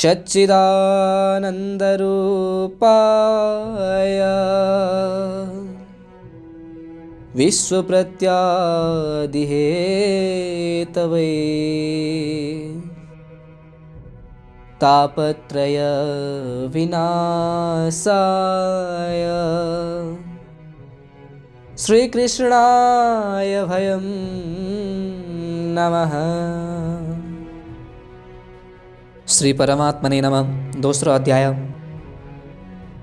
सच्चिदानन्दरूपाय विश्वप्रत्यादिहेतवे तापत्रय विनाशाय श्रीकृष्णाय भयं नमः। श्री परमात्मने नमः। दोस्रो अध्याय।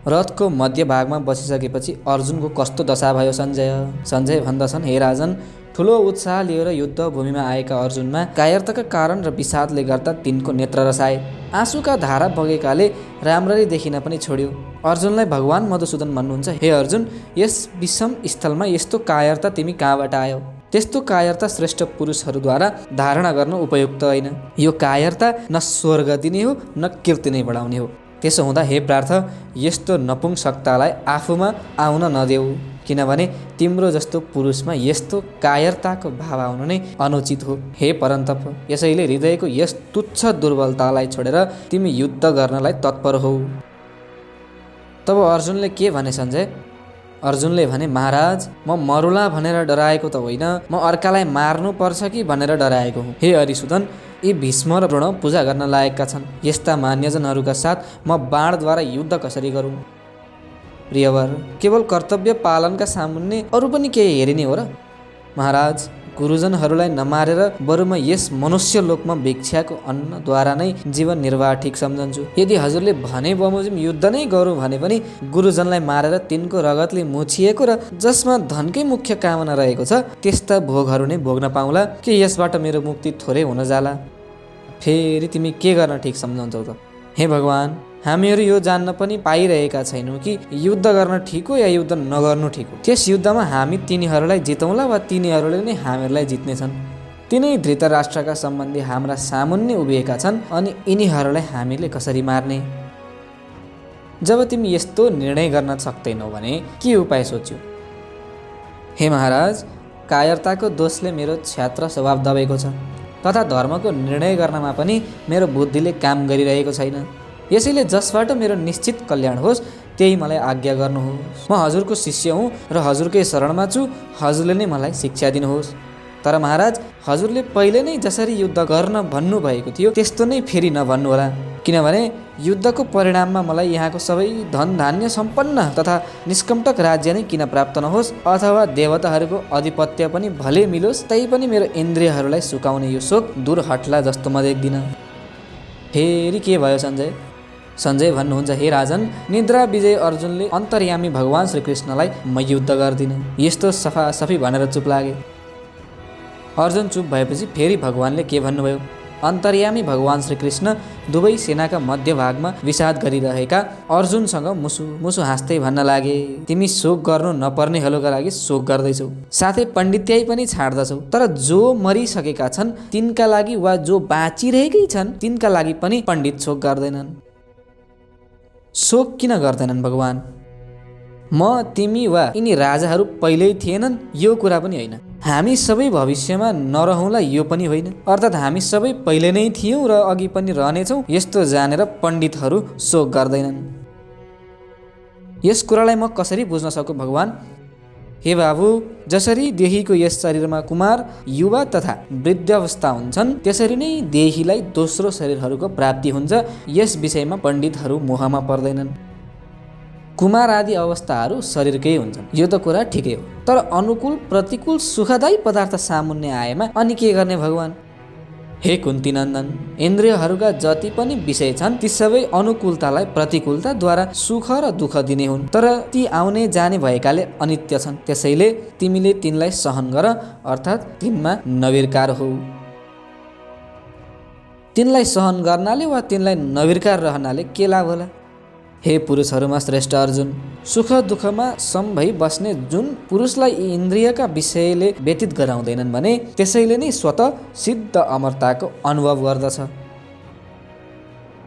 रथको मध्य भागमा बसिसकेपछि अर्जुनको कस्तो दशा भयो सञ्जय भन्दछन्, हे राजन, ठुलो उत्साह लिएर युद्ध भूमिमा आएका अर्जुनमा कायरताका कारण र विषादले गर्दा तिनको नेत्र रसाए। आँसुका धारा बगेकाले राम्ररी देखिन पनि छोड्यो। अर्जुनलाई भगवान मधुसूदन भन्नुहुन्छ, हे अर्जुन, यस विषम स्थलमा यस्तो कायरता तिमी कहाँबाट आयो? त्यस्तो कायरता श्रेष्ठ पुरुषहरूद्वारा धारणा गर्न उपयुक्त होइन। यो कायरता न स्वर्ग दिने हो न कीर्ति नै बढाउने हो। त्यसो हुँदा हे पार्थ, यस्तो नपुंसकतालाई आफूमा आउन नदेऊ, किनभने तिम्रो जस्तो पुरुषमा यस्तो कायरताको भाव आउनु नै अनुचित हो। हे परन्तप, यसैले हृदयको यस तुच्छ दुर्बलतालाई छोडेर तिमी युद्ध गर्नलाई तत्पर हौ। तब अर्जुनले के भने सञ्जय? अर्जुनले भने, महाराज, म मरुला भनेर डराएको त होइन, म अर्कालाई मार्नु पर्छ कि भनेर डराएको हुँ। हे हरिसूदन, यी भीष्म र द्रोण पूजा गर्न लायकका छन्। यस्ता मान्यजनहरूका साथ म बाणद्वारा युद्ध कसरी गरौँ? प्रियवर, केवल कर्तव्य पालनका सामुन्ने अरू पनि केही हेरिने हो र? महाराज, गुरुजनहरूलाई नमारेर बरु म यस मनुष्य लोकमा भिक्षाको अन्नद्वारा नै जीवन निर्वाह ठिक सम्झन्छु। यदि हजुरले भने बमोजिम युद्ध नै गरौँ भने पनि गुरुजनलाई मारेर तिनको रगतले मुछिएको र जसमा धनकै मुख्य कामना रहेको छ त्यस्ता भोगहरू नै भोग्न पाउला कि यसबाट मेरो मुक्ति थोरै हुन जाला? फेरि तिमी के गर्न ठिक सम्झन्छौ त? हे भगवान, हामीहरू यो जान्न पनि पाइरहेका छैनौँ कि युद्ध गर्न ठिक हो या युद्ध नगर्नु ठिक हो। त्यस युद्धमा हामी तिनीहरूलाई जितौँला वा तिनीहरूले नै हामीहरूलाई जित्नेछन्? तिनै धृतराष्ट्रका सम्बन्धी हाम्रा सामुन्ने उभिएका छन्, अनि यिनीहरूलाई हामीले कसरी मार्ने? जब तिमी यस्तो निर्णय गर्न सक्दैनौ भने के उपाय सोच्यौ? हे महाराज, कायरताको दोषले मेरो क्षात्र स्वभाव दबेको छ तथा धर्मको निर्णय गर्नमा पनि मेरो बुद्धिले काम गरिरहेको छैन। यसैले जसबाट मेरो निश्चित कल्याण होस् त्यही मलाई आज्ञा गर्नुहोस्। म हजुरको शिष्य हुँ र हजुरकै शरणमा छु, हजुरले नै मलाई शिक्षा दिनुहोस्। तर महाराज, हजुरले पहिले नै जसरी युद्ध गर्न भन्नुभएको थियो त्यस्तो नै फेरि नभन्नुहोला, किनभने युद्धको परिणाममा मलाई यहाँको सबै धन धान्य सम्पन्न तथा निष्कम्टक राज्य नै किन प्राप्त नहोस् अथवा देवताहरूको आधिपत्य पनि भले मिलोस्, तै पनि मेरो इन्द्रियहरूलाई सुकाउने यो शोक दूर हट्ला जस्तो म देख्दिनँ। फेरि के भयो सञ्जय? सञ्जय भन्नुहुन्छ, हे राजन, निद्रा विजय अर्जुनले अन्तर्यामी भगवान श्रीकृष्णलाई म युद्ध गर्दिनँ यस्तो सफासफी भनेर चुप लागे। अर्जुन चुप भएपछि फेरि भगवानले के भन्नुभयो? अन्तर्यामी भगवान श्रीकृष्ण दुवै सेनाका मध्यभागमा विषाद गरिरहेका अर्जुनसँग मुसु हाँस्दै भन्न लागे, तिमी शोक गर्नु नपर्नेहरूका लागि शोक गर्दैछौ, साथै पण्डित्याई पनि छाड्दछौ। तर जो मरिसकेका छन् तिनका लागि वा जो बाँचिरहेकै छन् तिनका लागि पनि पण्डित शोक गर्दैनन्। शोक किन गर्दैनन् भगवान? म, तिमी वा यिनी राजाहरू पहिल्यै थिएनन् यो कुरा पनि होइन। हामी सबै भविष्यमा नरहौँला यो पनि होइन। अर्थात् हामी सबै पहिले नै थियौँ र अघि पनि रहनेछौँ यस्तो जानेर पण्डितहरू शोक गर्दैनन्। यस कुरालाई म कसरी बुझ्न सकु भगवान? हे बाबु, जसरी देहीको यस शरीरमा कुमार, युवा तथा वृद्धावस्था हुन्छन् त्यसरी नै देहीलाई दोस्रो शरीरहरूको प्राप्ति हुन्छ। यस विषयमा पण्डितहरू मोहमा पर्दैनन्। कुमार आदि अवस्थाहरू शरीरकै हुन्छन्, यो त कुरा ठिकै हो। तर अनुकूल प्रतिकूल सुखदायी पदार्थ सामुन्ने आएमा अनि के गर्ने भगवान? हे कुन्ती नन्दन, इन्द्रियहरूका जति पनि विषय छन् ती सबै अनुकूलतालाई प्रतिकूलताद्वारा सुख र दुःख दिने हुन्, तर ती आउने जाने भएकाले अनित्य छन्। त्यसैले तिमीले तिनलाई सहन गर, अर्थात् तिनमा नविरकार हो। तिनलाई सहन गर्नाले वा तिनलाई नविरकार रहनाले के लाभ होला? हे पुरुषहरूमा श्रेष्ठ अर्जुन, सुख दुःखमा सम भई बस्ने जुन पुरुषलाई यी इन्द्रियका विषयले व्यतीत गराउँदैनन् भने त्यसैले नै स्वतः सिद्ध अमरताको अनुभव गर्दछ।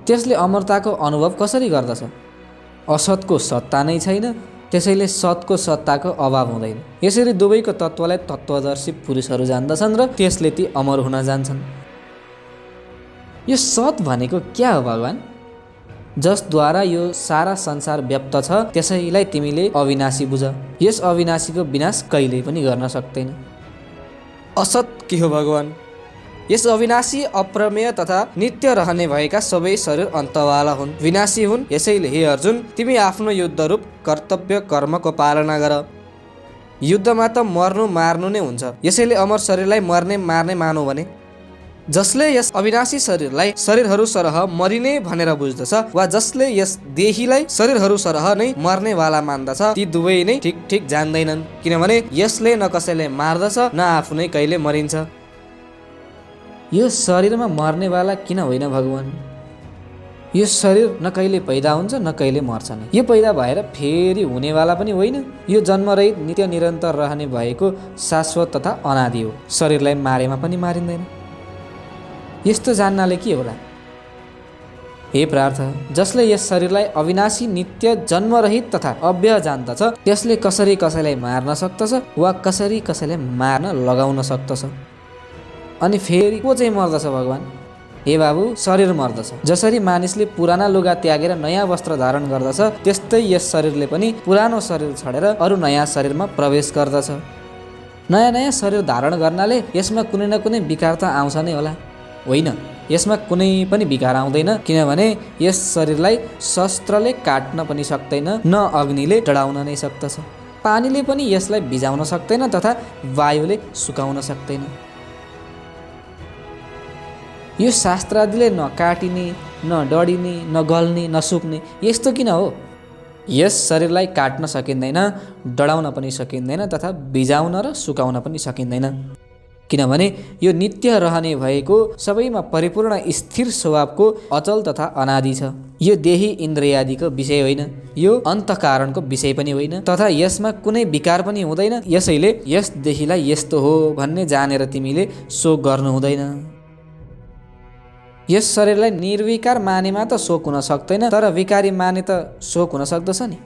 त्यसले अमरताको अनुभव कसरी गर्दछ? असतको सत्ता नै छैन, त्यसैले सतको सत्ताको अभाव हुँदैन। यसरी दुवैको तत्त्वलाई तत्त्वदर्शी पुरुषहरू जान्दछन् र त्यसले ती अमर हुन जान्छन्। यो सत भनेको क्या हो भगवान? जसद्वारा यो सारा संसार व्याप्त छ त्यसैलाई तिमीले अविनाशी बुझ। यस अविनाशीको विनाश कहिले पनि गर्न सक्दैन। असत के हो भगवान? यस अविनाशी अप्रमेय तथा नित्य रहने भएका सबै शरीर अन्तवाला हुन्, विनाशी हुन्। यसैले हे अर्जुन, तिमी आफ्नो युद्ध रूप कर्तव्य कर्मको पालना गर। युद्धमा त मर्नु मार्नु नै हुन्छ, यसैले अमर शरीरलाई मर्ने मार्ने मानौ भने जसले यस अविनाशी शरीरलाई शरीरहरू सरह मरिने भनेर बुझ्दछ वा जसले यस देहीलाई शरीरहरू सरह नै मर्नेवाला मान्दछ ती दुवै नै ठिक जान्दैनन्। किनभने यसले न कसैले मार्दछ न आफू नै कहिले मरिन्छ। यो शरीरमा मर्नेवाला किन होइन भगवान? यो शरीर न कहिले पैदा हुन्छ न कहिले मर्छ नि। यो पैदा भएर फेरि हुनेवाला पनि होइन। यो जन्मरहित नित्य निरन्तर रहने भएको शाश्वत तथा अनादि हो। शरीरलाई मारेमा पनि मारिँदैन। यस्तो जान्नाले के होला? हे पार्थ, जसले यस शरीरलाई अविनाशी नित्य जन्मरहित तथा अव्यय जान्दछ त्यसले कसरी कसैलाई मार्न सक्दछ वा कसरी कसैलाई मार्न लगाउन सक्दछ? अनि फेरि को चाहिँ मर्दछ भगवान? हे बाबु, शरीर मर्दछ। जसरी मानिसले पुराना लुगा त्यागेर नयाँ वस्त्र धारण गर्दछ त्यस्तै यस शरीरले पनि पुरानो शरीर छोडेर अरू नयाँ शरीरमा प्रवेश गर्दछ। नयाँ शरीर धारण गर्नाले यसमा कुनै न कुनै विकार त आउँछ नै होला? होइन, यसमा कुनै पनि विकार आउँदैन। किनभने यस शरीरलाई शस्त्रले काट्न पनि सक्दैन, न अग्निले डढाउन नै सक्दछ। पानीले पनि यसलाई भिजाउन सक्दैन तथा वायुले सुकाउन सक्दैन। यो शास्त्रादिले न काटिने, न डढिने, न गल्ने, न सुक्ने यस्तो किन हो? यस शरीरलाई काट्न सकिँदैन, डढाउन पनि सकिँदैन तथा भिजाउन र सुकाउन पनि सकिँदैन। किनभने यो नित्य रहने भएको सबैमा परिपूर्ण स्थिर स्वभावको अचल तथा अनादि छ। यो देही इन्द्रियादिको विषय होइन, यो अन्तःकारणको विषय पनि होइन तथा यसमा कुनै विकार पनि हुँदैन। यसैले यस देहीलाई यस्तो हो भन्ने जानेर तिमीले शोक गर्नु हुँदैन। यस शरीरलाई निर्विकार मानेमा त शोक हुन सक्दैन, तर विकारी माने त शोक हुन सक्दछ नि।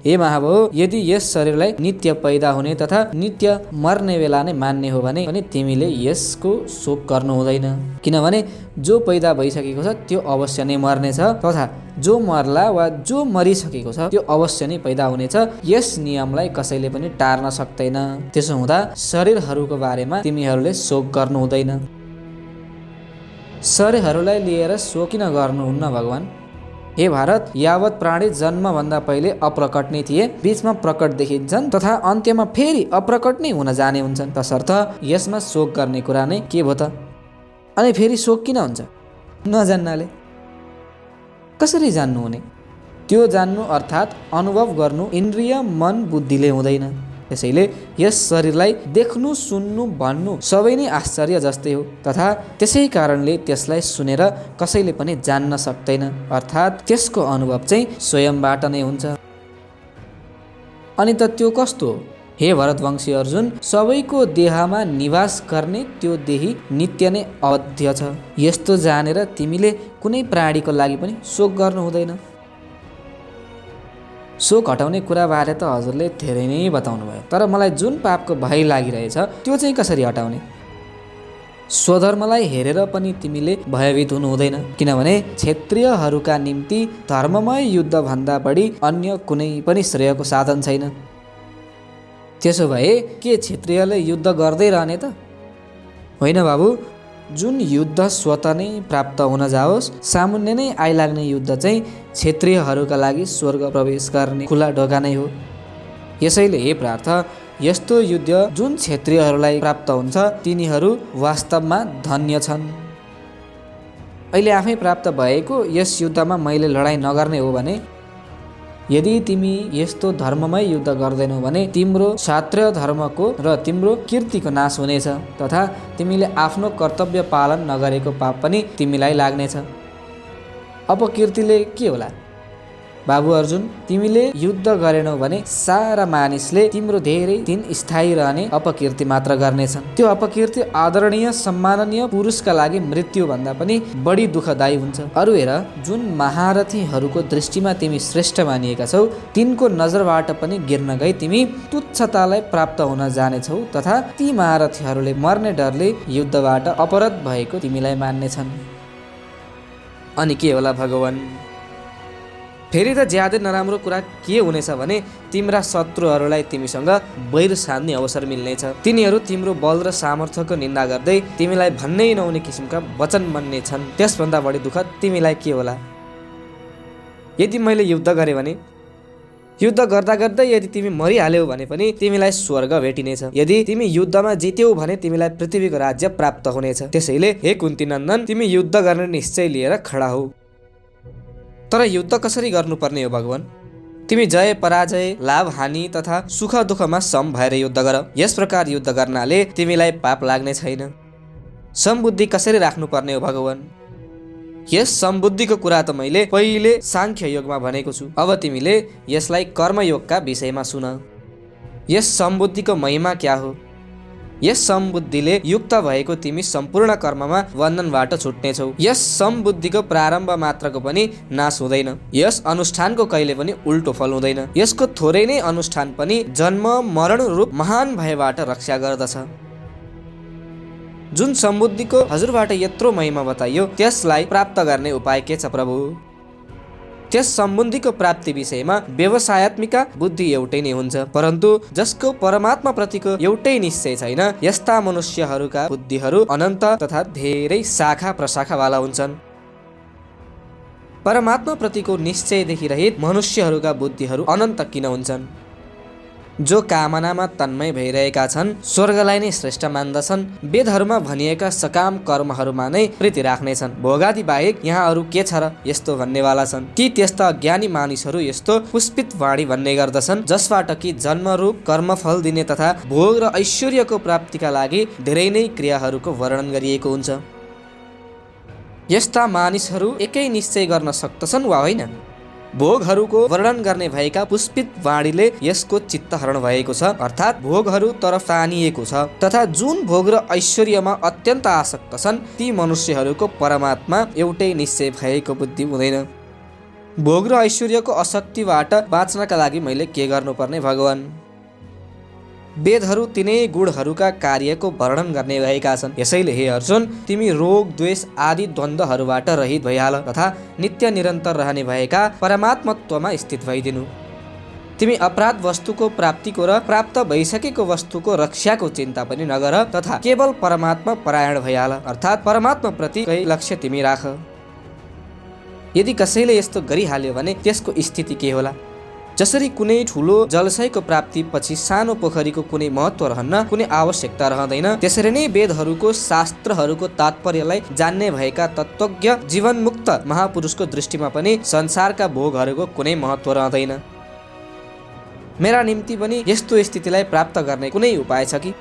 हे महाबाहु, यदि यस शरीरलाई नित्य पैदा हुने तथा नित्य मर्ने बेला नै मान्ने हो भने तिमीले यसको शोक गर्नु हुँदैन। किनभने जो पैदा भइसकेको छ त्यो अवश्य नै मर्नेछ तथा जो मर्ला वा जो मरिसकेको छ त्यो अवश्य नै पैदा हुनेछ। यस नियमलाई कसैले पनि टार्न सक्दैन। त्यसो हुँदा शरीरहरूको बारेमा तिमीहरूले शोक गर्नु हुँदैन। शरीरहरूलाई लिएर शोक किन गर्नुहुन्न भगवान? हे भारत, यावत प्राणी जन्मभन्दा पहिले अप्रकट नै थिए, बीचमा प्रकट देखिन्छन् तथा अन्त्यमा फेरि अप्रकट नै हुन जाने हुन्छन्। तसर्थ यसमा शोक गर्ने कुरा नै के भयो त? अनि फेरि शोक किन हुन्छ? नजान्नाले। कसरी जान्नु हुने? त्यो जान्नु अर्थात् अनुभव गर्नु इन्द्रिय मन बुद्धिले हुँदैन। त्यसैले यस शरीरलाई देख्नु सुन्नु भन्नु सबै नै आश्चर्य जस्तै हो तथा त्यसै कारणले त्यसलाई सुनेर कसैले पनि जान्न सक्दैन, अर्थात् त्यसको अनुभव चाहिँ स्वयंबाट नै हुन्छ। अनि त त्यो कस्तो हो? हे भरतवंशी अर्जुन, सबैको देहमा निवास गर्ने त्यो देही नित्य नै अवध्य छ। यस्तो जानेर तिमीले कुनै प्राणीको लागि पनि शोक गर्नु हुँदैन। शोक हटाउने कुराबारे त हजुरले धेरै नै बताउनु भयो, तर मलाई जुन पापको भय लागिरहेछ त्यो चाहिँ कसरी हटाउने? स्वधर्मलाई हेरेर पनि तिमीले भयभीत हुनु हुँदैन। किनभने क्षत्रियहरूका निम्ति धर्ममय युद्धभन्दा बढी अन्य कुनै पनि श्रेयको साधन छैन। त्यसो भए के क्षत्रियले युद्ध गर्दै रहने त? होइन बाबु, जुन युद्ध स्वतः नै प्राप्त हुन जाओस्, सामुन्य नै आइलाग्ने युद्ध चाहिँ क्षत्रियहरूका लागि स्वर्ग प्रवेश गर्ने खुला ढोका नै हो। यसैले हे पार्थ, यस्तो युद्ध जुन क्षत्रियहरूलाई प्राप्त हुन्छ तिनीहरू वास्तवमा धन्य छन्। अहिले आफै प्राप्त भएको यस युद्धमा मैले लडाइँ नगर्ने हो भने, यदि तिमी यस्तो धर्ममय युद्ध गर्दैनौ भने तिम्रो क्षत्रिय धर्मको र तिम्रो कीर्तिको नाश हुनेछ तथा तिमीले आफ्नो कर्तव्य पालन नगरेको पाप पनि तिमीलाई लाग्नेछ। अपकीर्तिले के होला? बाबु अर्जुन, तिमीले युद्ध गरेनौ भने सारा मानिसले तिम्रो धेरै दिन स्थायी रहने अपकीर्ति मात्र गर्नेछन्। त्यो अपकीर्ति आदरणीय सम्माननीय पुरुषका लागि मृत्युभन्दा पनि बढी दुःखदायी हुन्छ। अरू हेर, जुन महारथीहरूको दृष्टिमा तिमी श्रेष्ठ मानिएका छौ तिनको नजरबाट पनि गिर्न गई तिमी तुच्छतालाई प्राप्त हुन जानेछौ तथा ती महारथीहरूले मर्ने डरले युद्धबाट अपरत भएको तिमीलाई मान्नेछन्। अनि के होला भगवान? फेरि त ज्यादै नराम्रो कुरा के हुनेछ भने तिम्रा शत्रुहरूलाई तिमीसँग वैर साध्ने अवसर मिल्नेछ। तिनीहरू तिम्रो बल र सामर्थ्यको निन्दा गर्दै तिमीलाई भन्नै नहुने किसिमका वचन बन्ने छन्। त्यसभन्दा बढी दुःख तिमीलाई के होला? यदि मैले युद्ध गरेँ भने, युद्ध गर्दा गर्दै यदि तिमी मरिहाल्यौ भने पनि तिमीलाई स्वर्ग भेटिनेछ। यदि तिमी युद्धमा जित्यौ भने तिमीलाई पृथ्वीको राज्य प्राप्त हुनेछ। त्यसैले हे कुन्ती नन्दन, तिमी युद्ध गर्ने निश्चय लिएर खडा हौ। तर युद्ध कसरी गर्नुपर्ने हो भगवान? तिमी जय पराजय, लाभ हानि तथा सुख दुःखमा सम भएर युद्ध गर। यस प्रकार युद्ध गर्नाले तिमीलाई पाप लाग्ने छैन। समबुद्धि कसरी राख्नुपर्ने हो भगवान? यस समबुद्धिको कुरा त मैले पहिले सांख्य योगमा भनेको छु। अब तिमीले यसलाई कर्मयोगका विषयमा सुन। यस समबुद्धिको महिमा क्या हो? यस समबुद्धिले युक्त भएको तिमी सम्पूर्ण कर्ममा बन्धनबाट छुट्नेछौ। यस समबुद्धिको प्रारम्भ मात्रको पनि नाश हुँदैन। यस अनुष्ठानको कहिले पनि उल्टो फल हुँदैन। यसको थोरै नै अनुष्ठान पनि जन्म मरण रूप महान भयबाट रक्षा गर्दछ। जुन समबुद्धिको हजुरबाट यत्रो महिमा बताइयो त्यसलाई प्राप्त गर्ने उपाय के छ प्रभु? त्यस सम्बुद्धिको प्राप्ति विषयमा व्यवसायत्मिका बुद्धि एउटै नै हुन्छ, परन्तु जसको परमात्मा प्रतिको एउटै निश्चय छैन यस्ता मनुष्यहरूका बुद्धिहरू अनन्त तथा धेरै शाखा प्रशाखावाला हुन्छन्। परमात्मा प्रतिको निश्चयदेखि रहित मनुष्यहरूका बुद्धिहरू अनन्त किन हुन्छन्? जो कामनामा तन्मय भइरहेका छन्, स्वर्गलाई नै श्रेष्ठ मान्दछन्, वेदहरूमा भनिएका सकाम कर्महरूमा नै प्रीति राख्नेछन्। भोगादि बाहेक यहाँ अरू के छ र यस्तो भन्नेवाला छन्। ती त्यस्ता ज्ञानी मानिसहरू यस्तो पुष्पित वाणी भन्ने गर्दछन् जसबाट कि जन्मरूप कर्मफल दिने तथा भोग र ऐश्वर्यको प्राप्तिका लागि धेरै नै क्रियाहरूको वर्णन गरिएको हुन्छ। यस्ता मानिसहरू एकै निश्चय गर्न सक्दछन् वा होइन? भोगहरूको वर्णन गर्ने भएका पुष्पित वाणीले यसको चित्तहरण भएको छ, अर्थात् भोगहरू तरफ तानिएको छ तथा जुन भोग र ऐश्वर्यमा अत्यन्त आसक्त छन् ती मनुष्यहरूको परमात्मा एउटै निश्चय भएको बुद्धि हुँदैन। भोग र ऐश्वर्यको आसक्तिबाट बाँच्नका लागि मैले के गर्नुपर्ने भगवान? वेदहरू तिनै गुणहरूका कार्यको वर्णन गर्ने भएका छन्। यसैले हे अर्जुन, तिमी रोग द्वेष आदि द्वन्द्वहरूबाट रहित भइहाल तथा नित्य निरन्तर रहने भएका परमात्मत्वमा स्थित भइदिनु। तिमी अपराध वस्तुको प्राप्तिको र प्राप्त भइसकेको वस्तुको रक्षाको चिन्ता पनि नगर तथा केवल परमात्मा परायण भइहाल, अर्थात् परमात्मा प्रति लक्ष्य तिमी राख। यदि कसैले यस्तो गरिहाल्यो भने त्यसको स्थिति के होला? जसरी कुनै ठुलो जलाशयको प्राप्ति पछि सानो पोखरीको कुनै महत्त्व रहन्न, कुनै आवश्यकता रहँदैन, त्यसरी नै वेदहरूको शास्त्रहरूको तात्पर्यलाई जान्ने भएका तत्त्वज्ञ जीवनमुक्त महापुरुषको दृष्टिमा पनि संसारका भोगहरूको कुनै महत्त्व रहँदैन। मेरा निम्ति पनि यस्तो स्थितिलाई प्राप्त गर्ने कुनै उपाय छ कि?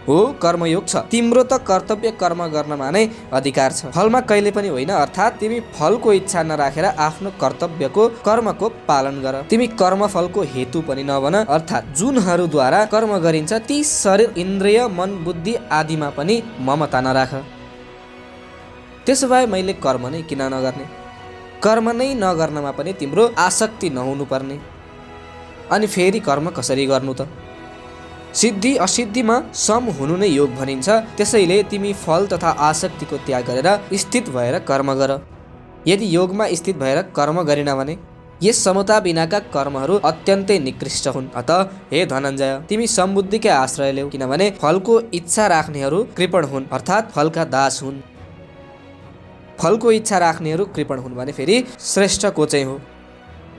हो, कर्मयोग छ। तिम्रो त कर्तव्य कर्म गर्नमा नै अधिकार छ, फलमा कहिले पनि होइन। अर्थात् तिमी फलको इच्छा नराखेर आफ्नो कर्तव्यको कर्मको पालन गर। तिमी कर्मफलको हेतु पनि नबन, अर्थात् जुनहरूद्वारा कर्म गरिन्छ ती शरीर इन्द्रिय मन बुद्धि आदिमा पनि ममता नराख। त्यसो भए मैले कर्म नै किन नगर्ने? कर्म नै नगर्नमा पनि तिम्रो आसक्ति नहुनु पर्ने। अनि फेरि कर्म कसरी गर्नु त? सिद्धि असिद्धिमा सम हुनु नै योग भनिन्छ। त्यसैले तिमी फल तथा आसक्तिको त्याग गरेर स्थित भएर कर्म गर। यदि योगमा स्थित भएर कर्म गरिन भने यस समता बिनाका कर्महरू अत्यन्तै निकृष्ट हुन्। अत हे धनञ्जय, तिमी समबुद्धिकै आश्रय लेऊ, किनभने फलको इच्छा राख्नेहरू कृपण हुन्, अर्थात् फलका दास हुन्। फलको इच्छा राख्नेहरू कृपण हुन् भने फेरि श्रेष्ठ को चाहिँ हो?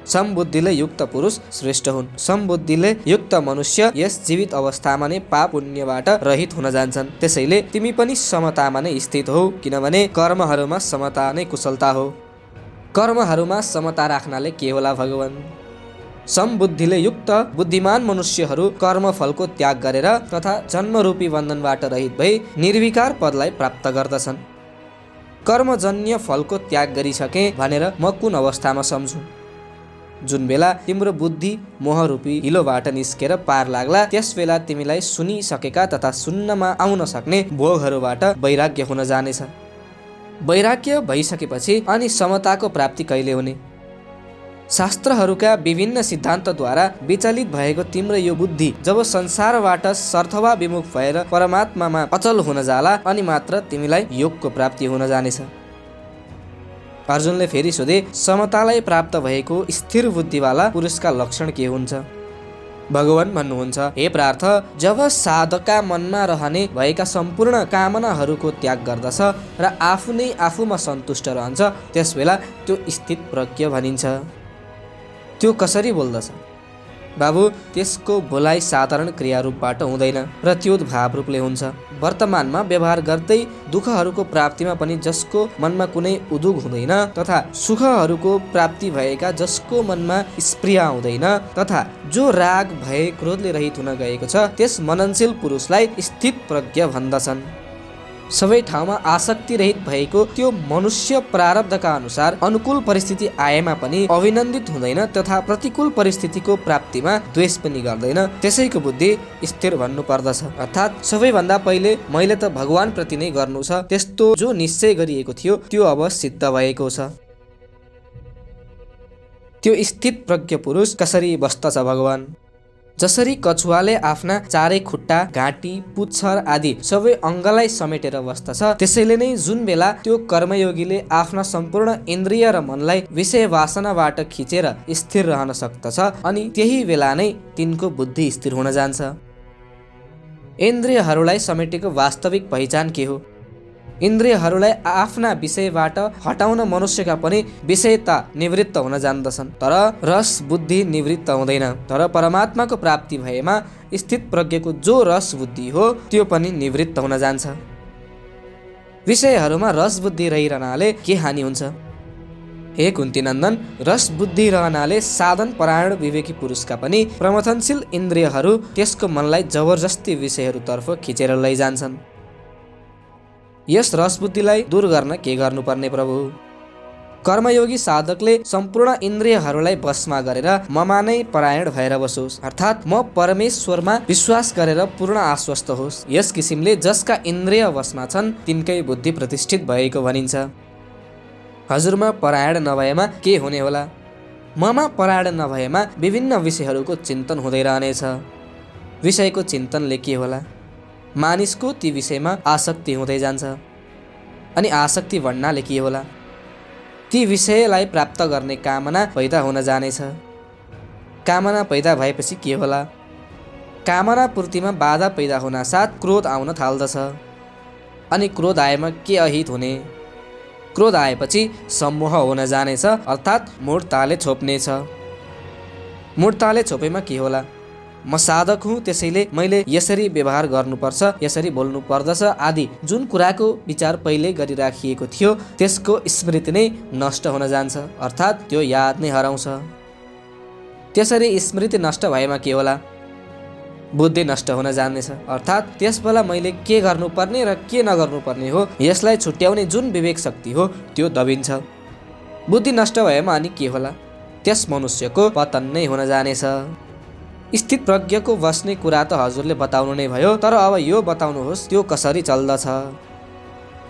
समबुद्धिले युक्त पुरुष श्रेष्ठ हुन्। समबुद्धिले युक्त मनुष्य यस जीवित अवस्थामा नै पाप पुण्यबाट रहित हुन जान्छन्। त्यसैले तिमी पनि समतामा नै स्थित हौ, किनभने कर्महरूमा समता नै कुशलता हो। कर्महरूमा समता राख्नाले के होला भगवान? समबुद्धिले युक्त बुद्धिमान मनुष्यहरू कर्मफलको त्याग गरेर तथा जन्मरूपी बन्धनबाट रहित भई निर्विकार पदलाई प्राप्त गर्दछन्। कर्मजन्य फलको त्याग गरिसके भनेर म कुन अवस्थामा सम्झु? जुन बेला तिम्रो बुद्धि मोहरूपी हिलोबाट निस्केर पार लाग्ला त्यस बेला तिमीलाई सुनिसकेका तथा सुन्नमा आउन सक्ने भोगहरूबाट वैराग्य हुन जानेछ। वैराग्य भइसकेपछि अनि समताको प्राप्ति कहिले हुने? शास्त्रहरूका विभिन्न सिद्धान्तद्वारा विचलित भएको तिम्रो यो बुद्धि जब संसारबाट सर्थवा विमुख भएर परमात्मामा अचल हुन जाला अनि मात्र तिमीलाई योगको प्राप्ति हुन जानेछ। अर्जुनले फेरि सोधे, समतालाई प्राप्त भएको स्थिर बुद्धिवाला पुरुषका लक्षण के हुन्छ? भगवान भन्नुहुन्छ, हे पार्थ, जब साधकका मनमा रहने भएका सम्पूर्ण कामनाहरूको त्याग गर्दछ र आफू नै आफूमा सन्तुष्ट रहन्छ, त्यसबेला त्यो स्थित प्रज्ञ भनिन्छ। त्यो कसरी बोल्दछ? बाबु, त्यसको बोलाइ साधारण क्रियारूपबाट हुँदैन, प्रत्युद्भाव रूपले हुन्छ। वर्तमानमा व्यवहार गर्दै दुःखहरूको प्राप्तिमा पनि जसको मनमा कुनै उद्योग हुँदैन, तथा सुखहरूको प्राप्ति भएका जसको मनमा स्पृहा हुँदैन, तथा जो राग भय क्रोधले रहित हुन गएको छ, त्यस मननशील पुरुषलाई स्थित प्रज्ञ भन्दछन्। सबै ठाउँमा आसक्ति रहित भएको त्यो मनुष्य प्रारब्धका अनुसार अनुकूल परिस्थिति आएमा पनि अभिनन्दित हुँदैन तथा प्रतिकूल परिस्थितिको प्राप्तिमा द्वेष पनि गर्दैन। त्यसैको बुद्धि स्थिर भन्नु पर्दछ। अर्थात् सबैभन्दा पहिले मैले त भगवान प्रति नै गर्नु छ, त्यस्तो जो निश्चय गरिएको थियो त्यो अब सिद्ध भएको छ। त्यो स्थित प्रज्ञ पुरुष कसरी बस्दछ भगवान? जसरी कछुवाले आफ्ना चारै खुट्टा, घाँटी, पुच्छर आदि सबै अङ्गलाई समेटेर बस्दछ, त्यसैले नै जुन बेला त्यो कर्मयोगीले आफ्ना सम्पूर्ण इन्द्रिय र मनलाई विषय वासनाबाट खिचेर स्थिर रहन सक्दछ, अनि त्यही बेला नै तिनको बुद्धि स्थिर हुन जान्छ। इन्द्रियहरूलाई समेटेको वास्तविक पहिचान के हो? इन्द्रियहरूलाई आफ्ना विषयबाट हटाउन मनुष्यका पनि विषयता निवृत्त हुन जान्दछन्, तर रस बुद्धि निवृत्त हुँदैन। तर परमात्माको प्राप्ति भएमा स्थित प्रज्ञको जो रस बुद्धि हो त्यो पनि निवृत्त हुन जान्छ। विषयहरूमा रस बुद्धि रहिरहनाले के हानि हुन्छ? हे कुन्तीनन्दन, रस बुद्धि रहनाले साधन परायण विवेकी पुरुषका पनि प्रमथनशील इन्द्रियहरू त्यसको मनलाई जबरजस्ती विषयहरूतर्फ खिचेर लैजान्छन्। यस रस बुद्धिलाई दूर गर्न के गर्नुपर्ने प्रभु? कर्मयोगी साधकले सम्पूर्ण इन्द्रियहरूलाई वशमा गरेर ममा नै परायण भएर बसोस्, अर्थात् म परमेश्वरमा विश्वास गरेर पूर्ण आश्वस्त होस्। यस किसिमले जसका इन्द्रिय वशमा छन् तिनकै बुद्धि प्रतिष्ठित भएको भनिन्छ। हजुरमा परायण नभएमा के हुने होला? ममा परायण नभएमा विभिन्न विषयहरूको चिन्तन हुँदै रहनेछ। विषयको चिन्तनले के होला? मानिसको ती विषयमा आसक्ति हुँदै जान्छ, अनि आसक्ति बढ्नाले के होला? ती विषयलाई प्राप्त गर्ने कामना पैदा हुन जानेछ। कामना पैदा भएपछि के होला? कामना पूर्तिमा बाधा पैदा हुन साथ क्रोध आउन थाल्दछ, अनि क्रोध आएमा के अहित हुने? क्रोध आएपछि सम्मोह हुन जानेछ, अर्थात् मूर्ताले छोप्नेछ। मूर्ताले छोपेमा के होला? म साधक हुँ, त्यसैले मैले यसरी व्यवहार गर्नुपर्छ, यसरी बोल्नु पर्दछ आदि जुन कुराको विचार पहिले गरिराखिएको थियो त्यसको स्मृति नै नष्ट हुन जान्छ, अर्थात् त्यो याद नै हराउँछ। त्यसरी स्मृति नष्ट भएमा के होला? बुद्धि नष्ट हुन जानेछ, अर्थात् त्यसबेला मैले के गर्नुपर्ने र के नगर्नुपर्ने हो यसलाई छुट्याउने जुन विवेक शक्ति हो त्यो दबिन्छ। बुद्धि नष्ट भएमा अनि के होला? त्यस मनुष्यको पतन नै हुन जानेछ। स्थित प्रज्ञको बस्ने कुरा त हजुरले बताउनु नै भयो, तर अब यो बताउनुहोस् त्यो कसरी चल्दछ?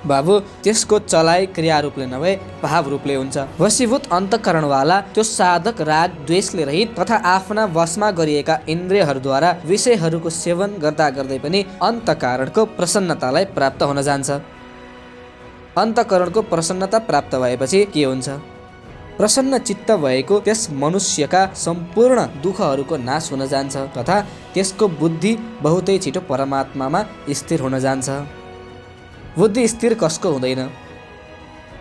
बाबु, त्यसको चलाइ क्रिया रूपले नभए भाव रूपले हुन्छ। वशीभूत अन्तःकरणवाला त्यो साधक राग द्वेषले रहित तथा आफ्ना वशमा गरिएका इन्द्रियहरूद्वारा विषयहरूको सेवन गर्दा गर्दै पनि अन्तःकरणको प्रसन्नतालाई प्राप्त हुन जान्छ। अन्तःकरणको प्रसन्नता प्राप्त भएपछि के हुन्छ? प्रसन्न चित्त भएको त्यस मनुष्यका सम्पूर्ण दुःखहरूको नाश हुन जान्छ तथा त्यसको बुद्धि बहुतै छिटो परमात्मामा स्थिर हुन जान्छ। बुद्धि स्थिर कसको हुँदैन?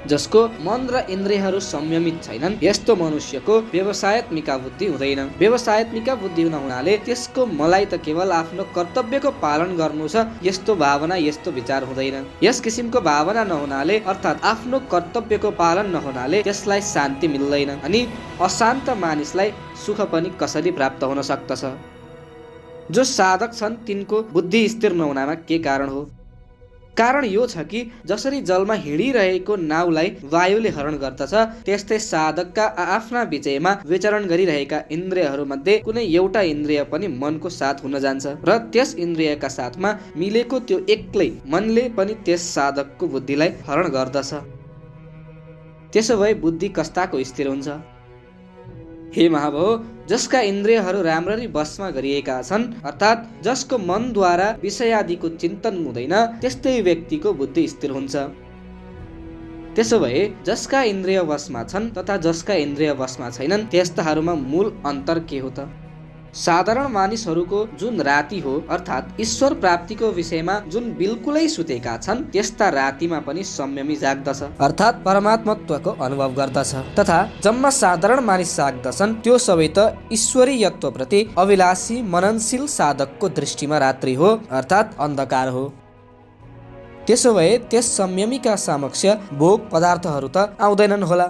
जसको मन र इन्द्रियहरू संयमित छैनन्, यस्तो मनुष्यको व्यवसायत्मिका बुद्धि हुँदैन। व्यवसायत्मिका बुद्धि नहुनाले त्यसको मलाई त केवल आफ्नो कर्तव्यको पालन गर्नु छ यस्तो भावना, यस्तो विचार हुँदैन। यस किसिमको भावना नहुनाले अर्थात् आफ्नो कर्तव्यको पालन नहुनाले त्यसलाई शान्ति मिल्दैन, अनि अशान्त मानिसलाई सुख पनि कसरी प्राप्त हुन सक्दछ? जो साधक छन् तिनको बुद्धि स्थिर नहुनामा के कारण हो? कारण यो छ कि जसरी जलमा हिँडिरहेको नाउलाई वायुले हरण गर्दछ, त्यस्तै साधकका आफ्ना विषयमा विचरण गरिरहेका इन्द्रियहरूमध्ये कुनै एउटा इन्द्रिय पनि मनको साथ हुन जान्छ र त्यस इन्द्रियका साथमा मिलेको त्यो एक्लै मनले पनि त्यस साधकको बुद्धिलाई हरण गर्दछ। त्यसो भए बुद्धि कस्ताको स्थिर हुन्छ? हे महाभाव, जसका इन्द्रियहरू राम्ररी वशमा गरिएका छन्, अर्थात् जसको मनद्वारा विषय आदिको चिन्तन हुँदैन, त्यस्तै व्यक्तिको बुद्धि स्थिर हुन्छ। त्यसो भए जसका इन्द्रिय वशमा छन् तथा जसका इन्द्रिय वशमा छैनन् त्यस्ताहरूमा मूल अन्तर के हो त? साधारण मानिसहरूको जुन राति हो अर्थात् ईश्वर प्राप्तिको विषयमा जुन बिल्कुलै सुतेका छन् त्यस्ता रातिमा पनि संयमी जाग्दछ अर्थात् परमात्मत्वको अनुभव गर्दछ, तथा जम्मा साधारण मानिस जाग्दछन् त्यो सबै त ईश्वरीयत्वप्रति अभिलाषी मननशील साधकको दृष्टिमा रात्रि हो अर्थात् अन्धकार हो। त्यसो भए त्यस संयमीका समक्ष भोग पदार्थहरू त आउँदैनन् होला?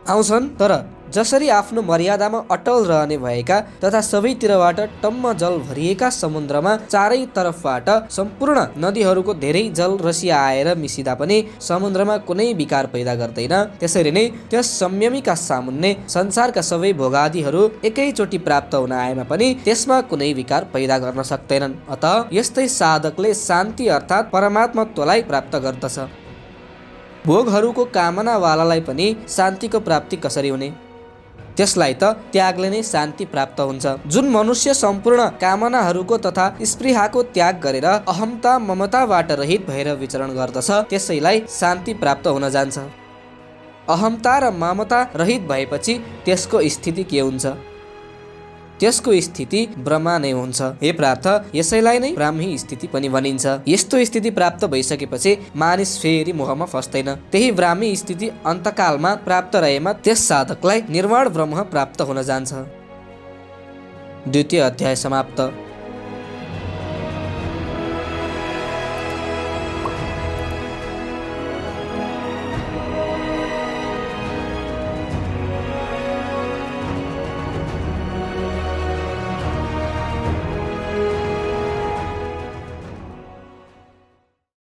आउँछन्, तर जसरी आफ्नो मर्यादामा अटल रहने भएका तथा सबैतिरबाट टम्म जल भरिएका समुद्रमा चारैतर्फबाट सम्पूर्ण नदीहरूको धेरै जल रसिया आएर मिसिदा पनि समुद्रमा कुनै विकार पैदा गर्दैन, त्यसरी नै त्यस संयमीका सामुन्ने संसारका सबै भोगादिहरू एकैचोटि प्राप्त हुन आएमा पनि त्यसमा कुनै विकार पैदा गर्न सक्दैनन्। अतः यस्तै साधकले शान्ति अर्थात् परमात्मत्वलाई प्राप्त गर्दछ। भोगहरूको कामनावालालाई पनि शान्तिको प्राप्ति कसरी हुने? त्यसलाई त त्यागले नै शान्ति प्राप्त हुन्छ। जुन मनुष्य सम्पूर्ण कामनाहरूको तथा स्पृहाको त्याग गरेर अहमता ममताबाट रहित भएर विचरण गर्दछ त्यसैलाई शान्ति प्राप्त हुन जान्छ। अहमता र ममता रहित भएपछि त्यसको स्थिति के हुन्छ? त्यसको स्थिति ब्रह्म नै हुन्छ। हे प्रार्थ, यसैलाई नै ब्राह्मी स्थिति पनि भनिन्छ। यस्तो स्थिति प्राप्त भइसकेपछि मानिस फेरि मोहमा फस्दैन। त्यही ब्राह्मी स्थिति अन्तकालमा प्राप्त रहेमा त्यस साधकलाई निर्वाण ब्रह्म प्राप्त हुन जान्छ। द्वितीय अध्याय समाप्त।